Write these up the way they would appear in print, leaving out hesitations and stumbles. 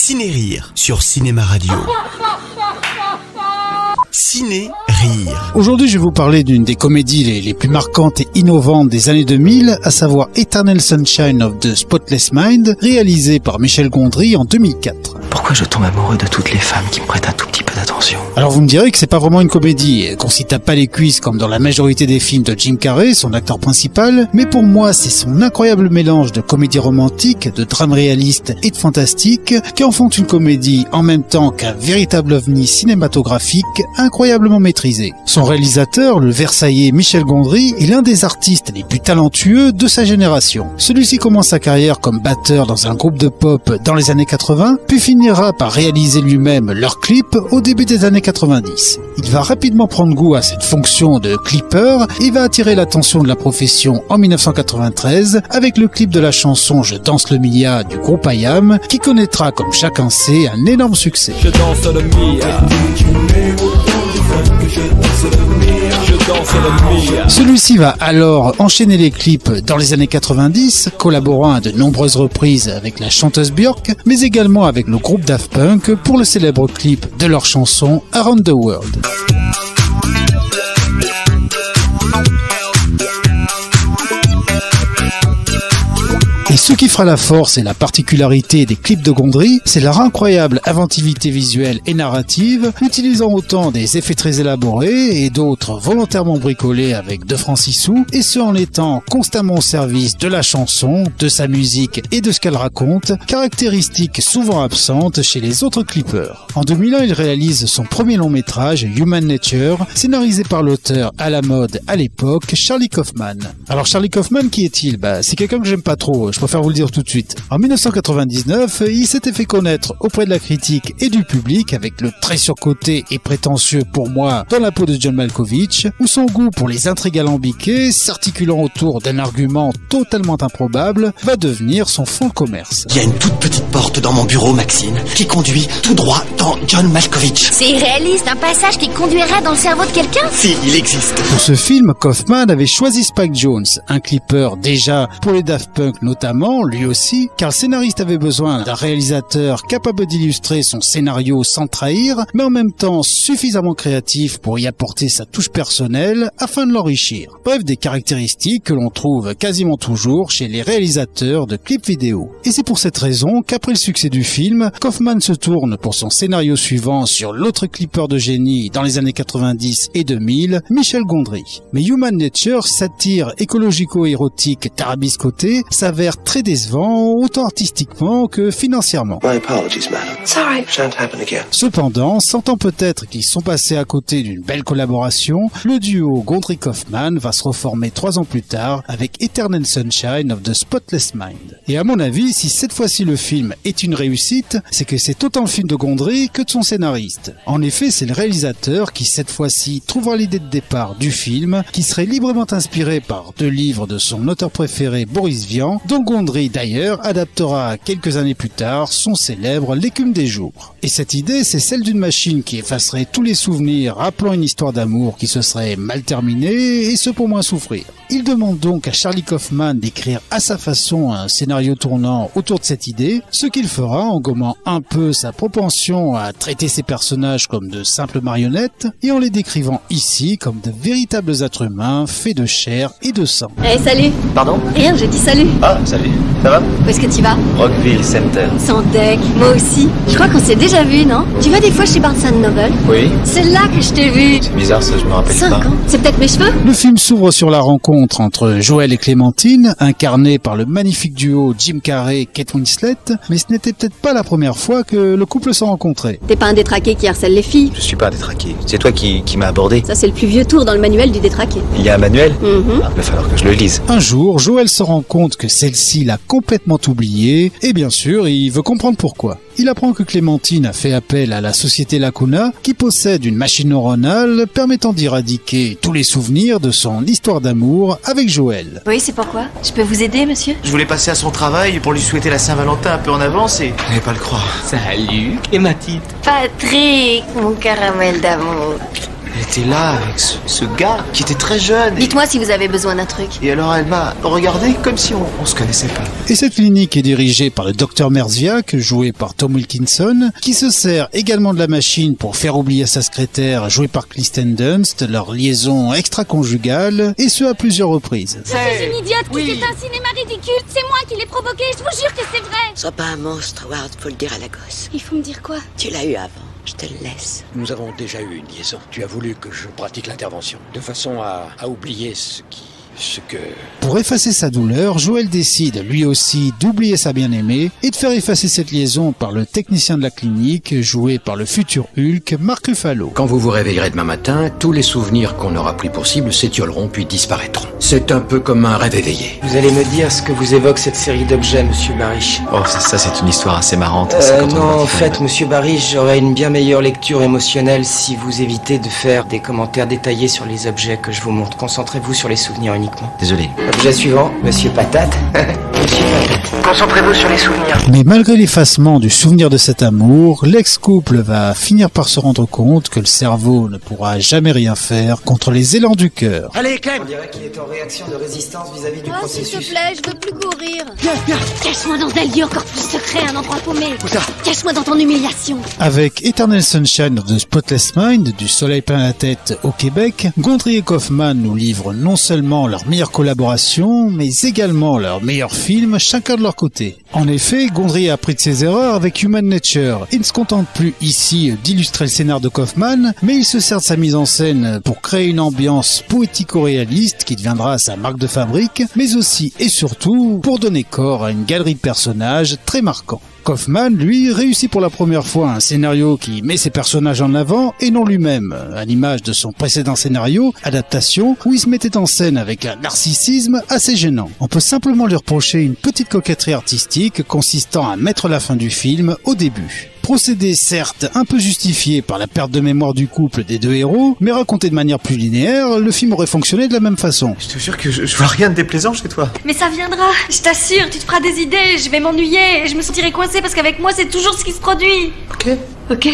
Ciné-Rire sur Cinéma Radio. Ciné-Rire. Aujourd'hui, je vais vous parler d'une des comédies les plus marquantes et innovantes des années 2000, à savoir Eternal Sunshine of the Spotless Mind, réalisée par Michel Gondry en 2004. Pourquoi je tombe amoureux de toutes les femmes qui me prêtent un tout petit peu d'attention? Alors vous me direz que c'est pas vraiment une comédie, qu'on s'y tape pas les cuisses comme dans la majorité des films de Jim Carrey, son acteur principal, mais pour moi c'est son incroyable mélange de comédie romantique, de drame réaliste et de fantastique qui en font une comédie en même temps qu'un véritable ovni cinématographique incroyablement maîtrisé. Son réalisateur, le Versaillais Michel Gondry, est l'un des artistes les plus talentueux de sa génération. Celui-ci commence sa carrière comme batteur dans un groupe de pop dans les années 80, puis finira par réaliser lui-même leurs clips au début des années 90. Il va rapidement prendre goût à cette fonction de clipper et va attirer l'attention de la profession en 1993 avec le clip de la chanson Je danse le Mia du groupe I.Am qui connaîtra, comme chacun sait, un énorme succès. Je danse le Mia. Celui-ci va alors enchaîner les clips dans les années 90, collaborant à de nombreuses reprises avec la chanteuse Björk, mais également avec le groupe Daft Punk pour le célèbre clip de leur chanson Around the World. Et ce qui fera la force et la particularité des clips de Gondry, c'est leur incroyable inventivité visuelle et narrative, utilisant autant des effets très élaborés et d'autres volontairement bricolés avec 2 francs 6 sous, et ce en étant constamment au service de la chanson, de sa musique et de ce qu'elle raconte, caractéristiques souvent absentes chez les autres clippers. En 2001, il réalise son premier long métrage, Human Nature, scénarisé par l'auteur à la mode à l'époque, Charlie Kaufman. Alors Charlie Kaufman, qui est-il? C'est quelqu'un que j'aime pas trop, je préfère vous le dire tout de suite. En 1999, il s'était fait connaître auprès de la critique et du public avec le très surcoté et prétentieux pour moi Dans la peau de John Malkovich, où son goût pour les intrigues alambiquées, s'articulant autour d'un argument totalement improbable, va devenir son fonds de commerce. Il y a une toute petite porte dans mon bureau, Maxine, qui conduit tout droit dans John Malkovich. C'est irréaliste, un passage qui conduirait dans le cerveau de quelqu'un? Si, il existe. Pour ce film, Kaufman avait choisi Spike Jonze, un clipper déjà pour les Daft Punk notamment, lui aussi, car le scénariste avait besoin d'un réalisateur capable d'illustrer son scénario sans trahir, mais en même temps suffisamment créatif pour y apporter sa touche personnelle afin de l'enrichir. Bref, des caractéristiques que l'on trouve quasiment toujours chez les réalisateurs de clips vidéo. Et c'est pour cette raison qu'après le succès du film, Kaufman se tourne pour son scénario suivant sur l'autre clipper de génie dans les années 90 et 2000, Michel Gondry. Mais Human Nature, satire écologico-érotique tarabiscoté, s'avère très décevant, autant artistiquement que financièrement. My apologies, madam. Sorry. Shan't happen again. Cependant, sentant peut-être qu'ils sont passés à côté d'une belle collaboration, le duo Gondry-Kaufman va se reformer 3 ans plus tard avec Eternal Sunshine of the Spotless Mind. Et à mon avis, si cette fois-ci le film est une réussite, c'est que c'est autant le film de Gondry que de son scénariste. En effet, c'est le réalisateur qui cette fois-ci trouvera l'idée de départ du film, qui serait librement inspiré par 2 livres de son auteur préféré Boris Vian, dont Gondry d'ailleurs adaptera quelques années plus tard son célèbre L'écume des jours. Et cette idée, c'est celle d'une machine qui effacerait tous les souvenirs rappelant une histoire d'amour qui se serait mal terminée, et ce pour moins souffrir. Il demande donc à Charlie Kaufman d'écrire à sa façon un scénario tournant autour de cette idée, ce qu'il fera en gommant un peu sa propension à traiter ses personnages comme de simples marionnettes et en les décrivant ici comme de véritables êtres humains faits de chair et de sang. Eh, salut. Pardon? Rien, je dis salut. Ah, salut. Ça va? Où est-ce que tu vas? Rockville Center. Sans deck. Moi aussi. Je crois qu'on s'est déjà vu, non? Tu vas des fois chez Barnes & Noble? Oui. C'est là que je t'ai vu. C'est bizarre, ça, je me rappelle 5 pas. ans. C'est peut-être mes cheveux? Le film s'ouvre sur la rencontre entre Joel et Clémentine, incarnés par le magnifique duo Jim Carrey et Kate Winslet, mais ce n'était peut-être pas la première fois que le couple se rencontrait. T'es pas un détraqué qui harcèle les filles? Je suis pas un détraqué. C'est toi qui m'as abordé. Ça, c'est le plus vieux tour dans le manuel du détraqué. Il y a un manuel? Mhm. Ah, il va falloir que je le lise. Un jour, Joel se rend compte que celle-ci l'a complètement oublié, et bien sûr, il veut comprendre pourquoi. Il apprend que Clémentine a fait appel à la société Lacuna, qui possède une machine neuronale permettant d'éradiquer tous les souvenirs de son histoire d'amour avec Joël. Oui, c'est pourquoi? Je peux vous aider, monsieur? Je voulais passer à son travail pour lui souhaiter la Saint-Valentin un peu en avance et... Vous n'allez pas le croire. Salut, Clémentine. Patrick, mon caramel d'amour. Elle était là avec ce gars qui était très jeune. Dites-moi si vous avez besoin d'un truc. Et alors elle m'a regardé comme si on se connaissait pas. Et cette clinique est dirigée par le Dr Merziak, joué par Tom Wilkinson, qui se sert également de la machine pour faire oublier à sa secrétaire, jouée par Kristen Dunst, leur liaison extra-conjugale, et ce à plusieurs reprises. Je suis une idiote qui c'est un cinéma ridicule, c'est moi qui l'ai provoqué, je vous jure que c'est vrai. Sois pas un monstre, Ward, faut le dire à la gosse. Il faut me dire quoi? Tu l'as eu avant, je te le laisse. Nous avons déjà eu une liaison. Tu as voulu que je pratique l'intervention, de façon à oublier ce que... Pour effacer sa douleur, Joel décide lui aussi d'oublier sa bien-aimée et de faire effacer cette liaison par le technicien de la clinique, joué par le futur Hulk, Mark Ruffalo. Quand vous vous réveillerez demain matin, tous les souvenirs qu'on aura pris pour cible s'étioleront puis disparaîtront. C'est un peu comme un rêve éveillé. Vous allez me dire ce que vous évoque cette série d'objets, monsieur Barish. Oh, ça c'est une histoire assez marrante. Non, en fait, monsieur Barish, j'aurais une bien meilleure lecture émotionnelle si vous évitez de faire des commentaires détaillés sur les objets que je vous montre. Concentrez-vous sur les souvenirs uniquement. Désolé. Objet suivant, monsieur Patate. Monsieur Patate. Concentrez-vous sur les souvenirs. Mais malgré l'effacement du souvenir de cet amour, l'ex-couple va finir par se rendre compte que le cerveau ne pourra jamais rien faire contre les élans du cœur. Allez, Clem! On dirait qu'il est en réaction de résistance vis-à-vis du processus. S'il te plaît, je veux plus courir. Cache-moi dans un lieu encore plus secret, un endroit paumé. Cache-moi dans ton humiliation. Avec Eternal Sunshine of the Spotless Mind, du soleil plein la tête au Québec, Gondry et Kaufman nous livrent non seulement leur meilleure collaboration, mais également leur meilleur film, chacun de leur côté. En effet, Gondry a appris de ses erreurs avec Human Nature. Il ne se contente plus ici d'illustrer le scénar de Kaufman, mais il se sert de sa mise en scène pour créer une ambiance poético-réaliste qui deviendra sa marque de fabrique, mais aussi et surtout pour donner corps à une galerie de personnages très marquants. Kaufman, lui, réussit pour la première fois un scénario qui met ses personnages en avant et non lui-même, à l'image de son précédent scénario, Adaptation, où il se mettait en scène avec un narcissisme assez gênant. On peut simplement lui reprocher une petite coquetterie artistique consistant à mettre la fin du film au début. Procédé certes un peu justifié par la perte de mémoire du couple des deux héros, mais raconté de manière plus linéaire, le film aurait fonctionné de la même façon. Je te jure que je vois rien de déplaisant chez toi. Mais ça viendra, je t'assure, tu te feras des idées, je vais m'ennuyer, je me sentirai coincée parce qu'avec moi c'est toujours ce qui se produit. Ok.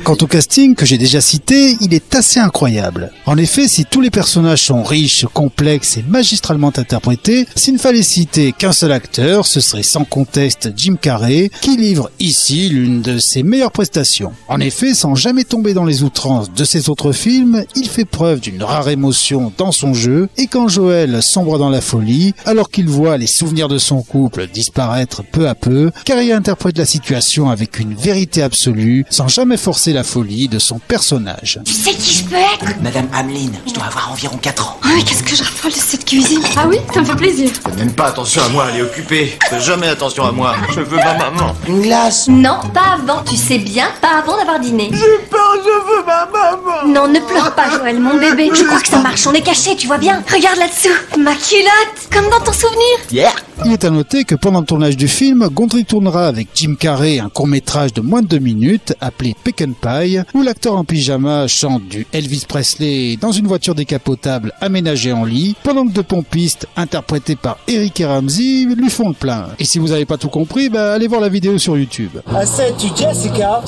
Quant au casting que j'ai déjà cité, il est assez incroyable. En effet, si tous les personnages sont riches, complexes et magistralement interprétés, s'il ne fallait citer qu'un seul acteur, ce serait sans conteste Jim Carrey, qui livre ici l'une de ses meilleures prestations. En effet, sans jamais tomber dans les outrances de ses autres films, il fait preuve d'une rare émotion dans son jeu, et quand Joel sombre dans la folie, alors qu'il voit les souvenirs de son couple disparaître peu à peu, Carrey interprète la situation avec une vérité absolue, sans jamais forcer la folie de son personnage. Tu sais qui je peux être? Madame Hamelin, je dois avoir environ 4 ans. Oh mais qu'est-ce que je raffole de cette cuisine. Ah oui, ça me fait plaisir. Fais même pas attention à moi, elle est occupée. Fais jamais attention à moi. Je veux ma maman. Une glace. Non, pas avant, tu sais bien, pas avant d'avoir dîné. J'ai peur, je veux ma maman. Non, ne pleure pas, Joël, mon bébé. Je crois que ça marche, on est caché, tu vois bien. Regarde là-dessous, ma culotte, comme dans ton souvenir. Yeah. Il est à noter que pendant le tournage du film, Gondry tournera avec Jim Carrey un court-métrage de moins de 2 minutes appelé Pecan Pie, où l'acteur en pyjama chante du Elvis Presley dans une voiture décapotable aménagée en lit, pendant que deux pompistes, interprétés par Eric et Ramsey, lui font le plein. Et si vous n'avez pas tout compris, allez voir la vidéo sur YouTube. I said to Jessica,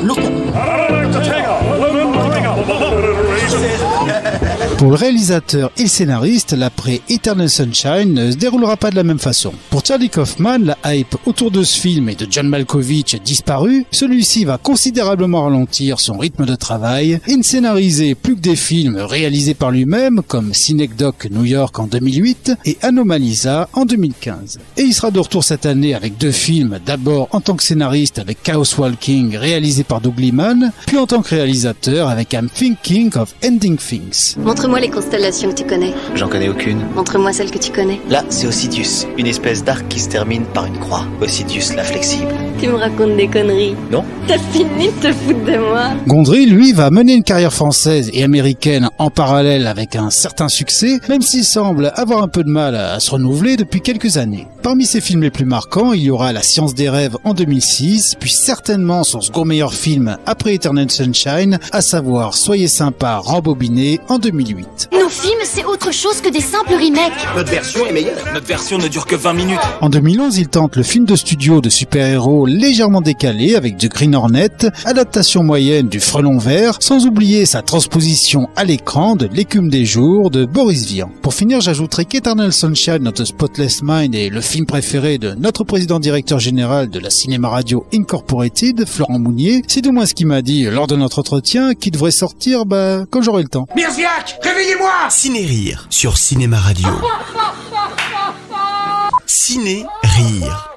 look at me. Pour le réalisateur et le scénariste, l'après Eternal Sunshine ne se déroulera pas de la même façon. Pour Charlie Kaufman, la hype autour de ce film et de John Malkovich disparue, celui-ci va considérablement ralentir son rythme de travail et ne scénariser plus que des films réalisés par lui-même comme Synecdoche New York en 2008 et Anomalisa en 2015. Et il sera de retour cette année avec 2 films, d'abord en tant que scénariste avec Chaos Walking réalisé par Doug Liman, puis en tant que réalisateur avec I'm Thinking of Ending Things. Montre-moi les constellations que tu connais. J'en connais aucune. Montre-moi celles que tu connais. Là, c'est Ossidius, une espèce d'arc qui se termine par une croix. Ossidius l'inflexible. Tu me racontes des conneries. Non? T'as fini de te foutre de moi. Gondry, lui, va mener une carrière française et américaine en parallèle avec un certain succès, même s'il semble avoir un peu de mal à se renouveler depuis quelques années. Parmi ses films les plus marquants, il y aura La Science des rêves en 2006, puis certainement son second meilleur film après Eternal Sunshine, à savoir Soyez sympa, rembobiné en 2008. 2008. Nos films, c'est autre chose que des simples remakes. Notre version est meilleure. Notre version ne dure que 20 minutes. En 2011, il tente le film de studio de super-héros légèrement décalé avec The Green Hornet, adaptation moyenne du Frelon Vert, sans oublier sa transposition à l'écran de L'écume des jours de Boris Vian. Pour finir, j'ajouterai qu'Eternal Sunshine of the Spotless Mind est le film préféré de notre président directeur général de la Cinéma Radio Incorporated, Florent Mounier. C'est du moins ce qu'il m'a dit lors de notre entretien, qui devrait sortir quand j'aurai le temps. Mirziak, réveillez-moi! Ciné Rire sur Cinéma Radio. Ciné Rire.